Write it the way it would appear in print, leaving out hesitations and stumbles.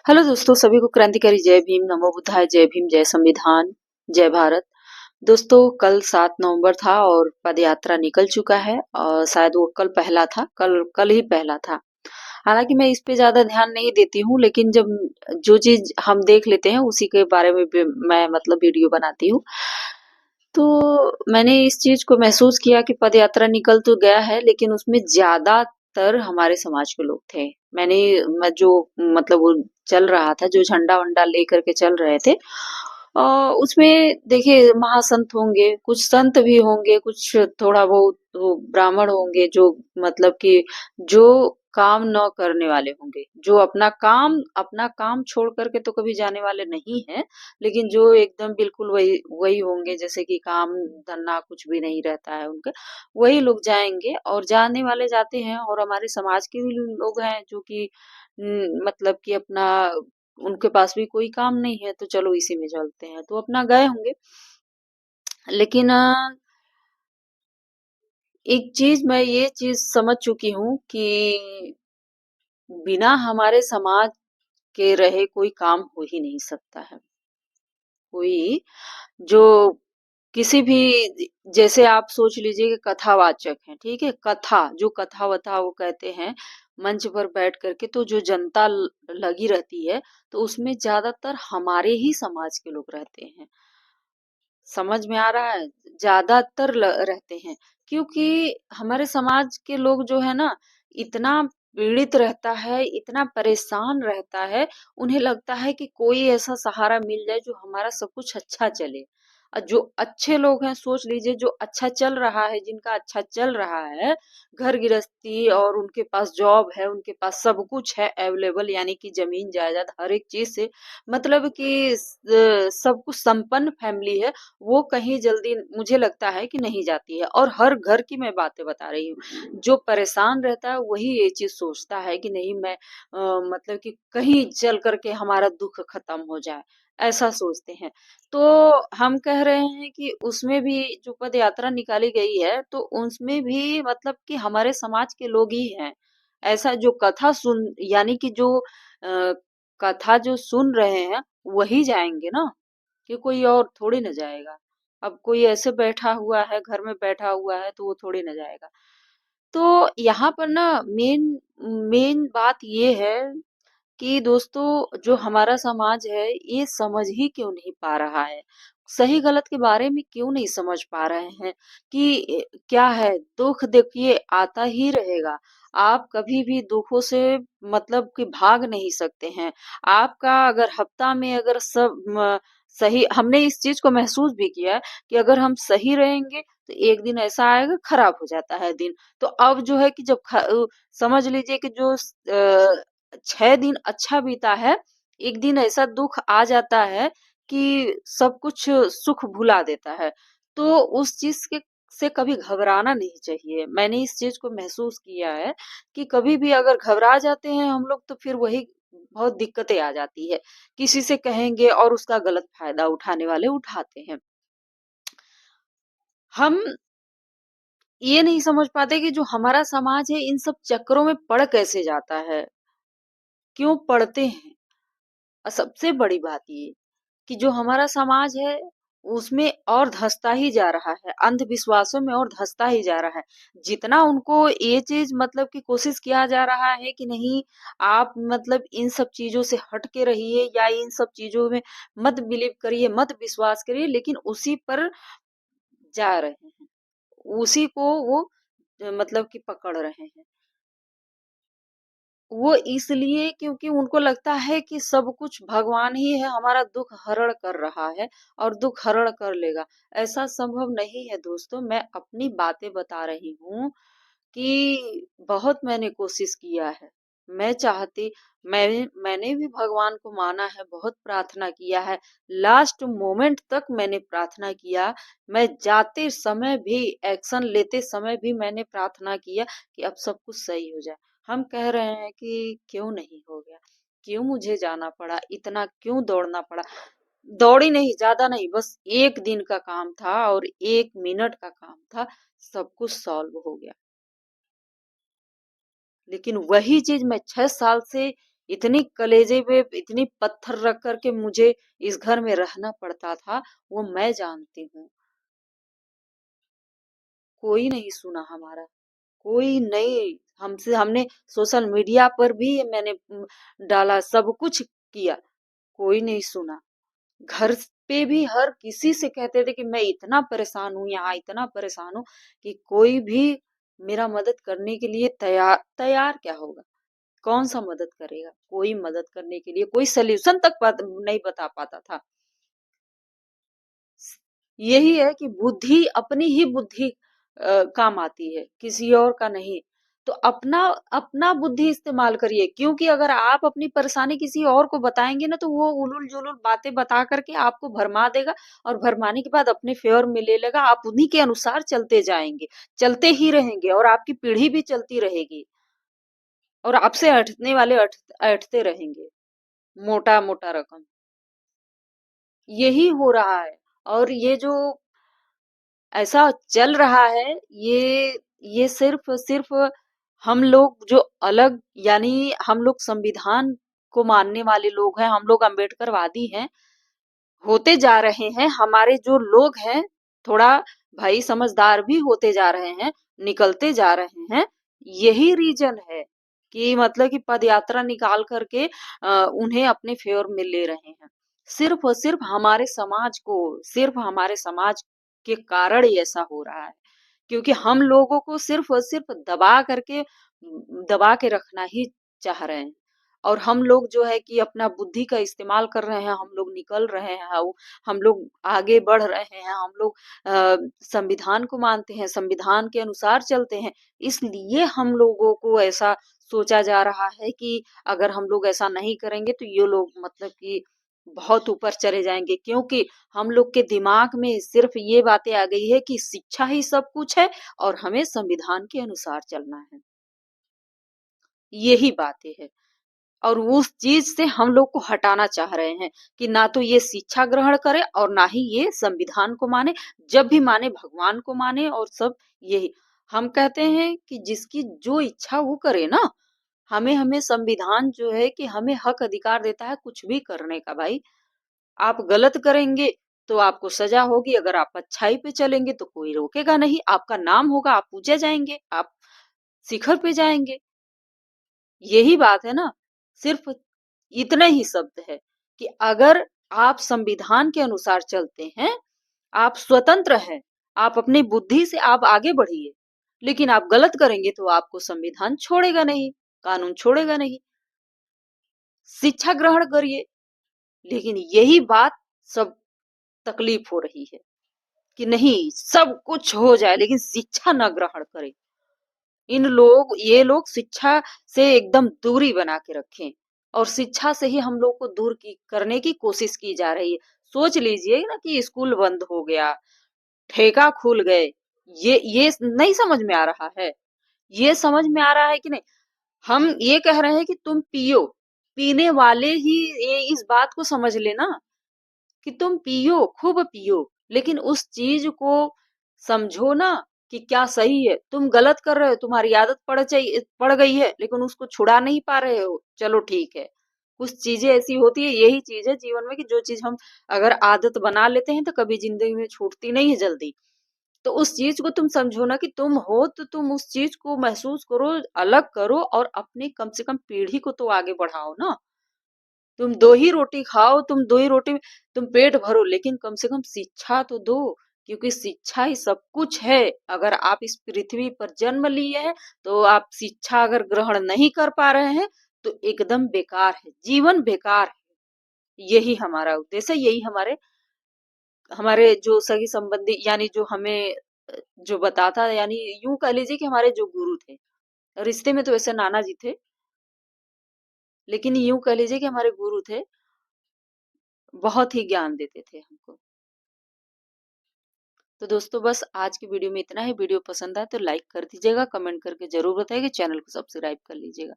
Hello दोस्तों, सभी को क्रांतिकारी जय भीम, नमो बुद्धाय, जय भीम, जय संविधान, जय भारत। दोस्तों, कल 7 नवंबर था और पद यात्रा निकल चुका है और शायद वो कल पहला था, कल कल ही पहला था। हालांकि मैं इस पे ज्यादा ध्यान नहीं देती हूँ, लेकिन जब जो चीज हम देख लेते हैं उसी के बारे में भी मैं मतलब वीडियो बनाती हूँ। तो मैंने इस चीज को महसूस किया कि पद यात्रा निकल तो गया है, लेकिन उसमें ज्यादातर हमारे समाज के लोग थे। मैं जो मतलब वो चल रहा था, जो झंडा वंडा लेकर के चल रहे थे, उसमें देखिए महासंत होंगे, कुछ संत भी होंगे, कुछ थोड़ा बहुत वो ब्राह्मण होंगे, जो मतलब कि जो काम न करने वाले होंगे, जो अपना काम छोड़ करके तो कभी जाने वाले नहीं है, लेकिन जो एकदम बिल्कुल वही वही होंगे, जैसे कि काम धंधा कुछ भी नहीं रहता है उनका, वही लोग जाएंगे और जाने वाले जाते हैं। और हमारे समाज के भी लोग हैं जो कि मतलब कि अपना उनके पास भी कोई काम नहीं है, तो चलो इसी में चलते हैं, तो अपना गए होंगे। लेकिन एक चीज मैं ये चीज समझ चुकी हूँ कि बिना हमारे समाज के रहे कोई काम हो ही नहीं सकता है। कोई जो किसी भी, जैसे आप सोच लीजिए कि कथावाचक हैं, ठीक है, कथा जो कथा वथा वो कहते हैं मंच पर बैठ करके, तो जो जनता लगी रहती है, तो उसमें ज्यादातर हमारे ही समाज के लोग रहते हैं। समझ में आ रहा है? ज्यादातर रहते हैं, क्योंकि हमारे समाज के लोग जो है ना, इतना पीड़ित रहता है, इतना परेशान रहता है, उन्हें लगता है कि कोई ऐसा सहारा मिल जाए जो हमारा सब कुछ अच्छा चले। जो अच्छे लोग हैं, सोच लीजिए, जो अच्छा चल रहा है, जिनका अच्छा चल रहा है, घर गृहस्थी, और उनके पास जॉब है, उनके पास सब कुछ है अवेलेबल, यानी कि जमीन जायदाद हर एक चीज से मतलब कि सब कुछ संपन्न फैमिली है, वो कहीं जल्दी मुझे लगता है कि नहीं जाती है। और हर घर की मैं बातें बता रही हूँ, जो परेशान रहता है वही ये चीज सोचता है कि नहीं, मैं मतलब कि कहीं चल करके हमारा दुख खत्म हो जाए, ऐसा सोचते हैं। तो हम कह रहे हैं कि उसमें भी जो पद यात्रा निकाली गई है, तो उसमें भी मतलब कि हमारे समाज के लोग ही हैं। ऐसा जो कथा सुन यानी कि जो कथा जो सुन रहे हैं वही जाएंगे ना, कि कोई और थोड़ी ना जाएगा। अब कोई ऐसे बैठा हुआ है, घर में बैठा हुआ है, तो वो थोड़ी ना जाएगा। तो यहाँ पर ना मेन मेन बात ये है कि दोस्तों, जो हमारा समाज है ये समझ ही क्यों नहीं पा रहा है, सही गलत के बारे में क्यों नहीं समझ पा रहे हैं कि क्या है। दुख देखिए आता ही रहेगा, आप कभी भी दुखों से मतलब कि भाग नहीं सकते हैं। आपका अगर हफ्ता में अगर सही, हमने इस चीज को महसूस भी किया है कि अगर हम सही रहेंगे तो एक दिन ऐसा आएगा खराब हो जाता है दिन। तो अब जो है कि जब समझ लीजिए कि जो 6 दिन अच्छा बीता है, एक दिन ऐसा दुख आ जाता है कि सब कुछ सुख भुला देता है। तो उस चीज के से कभी घबराना नहीं चाहिए। मैंने इस चीज को महसूस किया है कि कभी भी अगर घबरा जाते हैं हम लोग, तो फिर वही बहुत दिक्कतें आ जाती है। किसी से कहेंगे और उसका गलत फायदा उठाने वाले उठाते हैं। हम ये नहीं समझ पाते कि जो हमारा समाज है इन सब चक्करों में पड़ कैसे जाता है, क्यों पड़ते हैं। और सबसे बड़ी बात ये कि जो हमारा समाज है उसमें और धंसता ही जा रहा है, अंधविश्वासों में और धंसता ही जा रहा है। जितना उनको ये चीज मतलब कि कोशिश किया जा रहा है कि नहीं, आप मतलब इन सब चीजों से हट के रहिए, या इन सब चीजों में मत बिलीव करिए, मत विश्वास करिए, लेकिन उसी पर जा रहे हैं, उसी को वो मतलब कि पकड़ रहे हैं। वो इसलिए क्योंकि उनको लगता है कि सब कुछ भगवान ही है, हमारा दुख हरण कर रहा है और दुख हरण कर लेगा। ऐसा संभव नहीं है दोस्तों, मैं अपनी बातें बता रही हूँ कि बहुत मैंने कोशिश किया है। मैं चाहती मैंने भी भगवान को माना है, बहुत प्रार्थना किया है। लास्ट मोमेंट तक मैंने प्रार्थना किया। मैं जाते समय भी, एक्शन लेते समय भी मैंने प्रार्थना किया कि अब सब कुछ सही हो जाए। हम कह रहे हैं कि क्यों नहीं हो गया? क्यों मुझे जाना पड़ा? इतना क्यों दौड़ना पड़ा? दौड़ी नहीं, ज्यादा नहीं, बस 1 दिन का काम था और 1 मिनट का काम था, सब कुछ सॉल्व हो गया। लेकिन वही चीज मैं 6 साल से इतनी कलेजे पे इतनी पत्थर रख कर के मुझे इस घर में रहना पड़ता था, वो मैं जानती हूँ। कोई नहीं सुना हमारा, कोई नहीं। हमसे हमने सोशल मीडिया पर भी मैंने डाला, सब कुछ किया, कोई नहीं सुना। घर पे भी हर किसी से कहते थे कि मैं इतना परेशान हूँ, यहाँ इतना परेशान हूँ कि कोई भी मेरा मदद करने के लिए तैयार तैयार क्या होगा? कौन सा मदद करेगा? कोई मदद करने के लिए कोई सॉल्यूशन तक नहीं बता पाता था। यही है कि बुद्धि अपनी ही बुद्धि काम आती है, किसी और का नहीं। तो अपना अपना बुद्धि इस्तेमाल करिए, क्योंकि अगर आप अपनी परेशानी किसी और को बताएंगे ना, तो वो उलूल-जुलूल बातें बता करके आपको भरमा देगा, और भरमाने के बाद अपने फेवर में ले लेगा। आप उन्हीं के अनुसार चलते जाएंगे, चलते ही रहेंगे, और आपकी पीढ़ी भी चलती रहेगी, और आपसे ऐंठने वाले ऐंठते रहेंगे, मोटा-मोटा रकम। यही हो रहा है। और ये जो ऐसा चल रहा है, ये सिर्फ हम लोग जो अलग, यानी हम लोग संविधान को मानने वाले लोग हैं, हम लोग अम्बेडकरवादी हैं, होते जा रहे हैं। हमारे जो लोग हैं, थोड़ा भाई समझदार भी होते जा रहे हैं, निकलते जा रहे हैं। यही रीजन है कि मतलब कि पदयात्रा निकाल करके उन्हें अपने फेवर में ले रहे हैं। सिर्फ और सिर्फ हमारे समाज को, सिर्फ हमारे समाज के कारण ही ऐसा हो रहा है, क्योंकि हम लोगों को सिर्फ और सिर्फ दबा के रखना ही चाह रहे हैं। और हम लोग जो है कि अपना बुद्धि का इस्तेमाल कर रहे हैं, हम लोग निकल रहे हैं, हम लोग आगे बढ़ रहे हैं, हम लोग संविधान को मानते हैं, संविधान के अनुसार चलते हैं। इसलिए हम लोगों को ऐसा सोचा जा रहा है कि अगर हम लोग ऐसा नहीं करेंगे तो ये लोग मतलब कि बहुत ऊपर चले जाएंगे, क्योंकि हम लोग के दिमाग में सिर्फ ये बातें आ गई है कि शिक्षा ही सब कुछ है, और हमें संविधान के अनुसार चलना है। यही बातें है। और उस चीज से हम लोग को हटाना चाह रहे हैं कि ना तो ये शिक्षा ग्रहण करे, और ना ही ये संविधान को माने। जब भी माने भगवान को माने, और सब यही हम कहते हैं कि जिसकी जो इच्छा वो करे ना। हमें संविधान जो है कि हमें हक अधिकार देता है कुछ भी करने का भाई। आप गलत करेंगे तो आपको सजा होगी, अगर आप अच्छाई पे चलेंगे तो कोई रोकेगा नहीं, आपका नाम होगा, आप पूजे जाएंगे, आप शिखर पे जाएंगे। यही बात है ना। सिर्फ इतने ही शब्द है कि अगर आप संविधान के अनुसार चलते हैं, आप स्वतंत्र हैं, आप अपनी बुद्धि से आप आगे बढ़िए। लेकिन आप गलत करेंगे तो आपको संविधान छोड़ेगा नहीं, कानून छोड़ेगा नहीं। शिक्षा ग्रहण करिए। लेकिन यही बात सब तकलीफ हो रही है कि नहीं, सब कुछ हो जाए लेकिन शिक्षा न ग्रहण करें। ये लोग शिक्षा से एकदम दूरी बना के रखें, और शिक्षा से ही हम लोग को दूर की करने की कोशिश की जा रही है। सोच लीजिए ना कि स्कूल बंद हो गया, ठेका खुल गए, ये नहीं समझ में आ रहा है। ये समझ में आ रहा है कि नहीं? हम ये कह रहे हैं कि तुम पियो, पीने वाले ही ये इस बात को समझ लेना कि तुम पियो, खूब पियो, लेकिन उस चीज को समझो ना कि क्या सही है। तुम गलत कर रहे हो, तुम्हारी आदत पड़ गई है, लेकिन उसको छुड़ा नहीं पा रहे हो, चलो ठीक है। कुछ चीजें ऐसी होती है, यही चीज है जीवन में कि जो चीज हम अगर आदत बना लेते हैं तो कभी जिंदगी में छूटती नहीं है जल्दी। तो उस चीज को तुम समझो ना कि तुम हो, तो तुम उस चीज को महसूस करो, अलग करो, और अपनी कम से कम पीढ़ी को तो आगे बढ़ाओ ना। तुम 2 ही रोटी खाओ, तुम 2 ही रोटी में तुम पेट भरो, लेकिन कम से कम शिक्षा तो दो, क्योंकि शिक्षा ही सब कुछ है। अगर आप इस पृथ्वी पर जन्म लिए हैं, तो आप शिक्षा अगर ग्रहण नहीं कर पा रहे हैं, तो एकदम बेकार है, जीवन बेकार है। यही हमारा उद्देश्य है, यही हमारे हमारे जो सगी संबंधी, यानी जो हमें जो बताता, यानी यूं कह लीजिए कि हमारे जो गुरु थे, रिश्ते में तो वैसे नाना जी थे, लेकिन यूं कह लीजिए कि हमारे गुरु थे, बहुत ही ज्ञान देते थे हमको। तो दोस्तों बस आज की वीडियो में इतना ही। वीडियो पसंद आए तो लाइक कर दीजिएगा, कमेंट करके जरूर बताइए, चैनल को सब्सक्राइब कर लीजिएगा।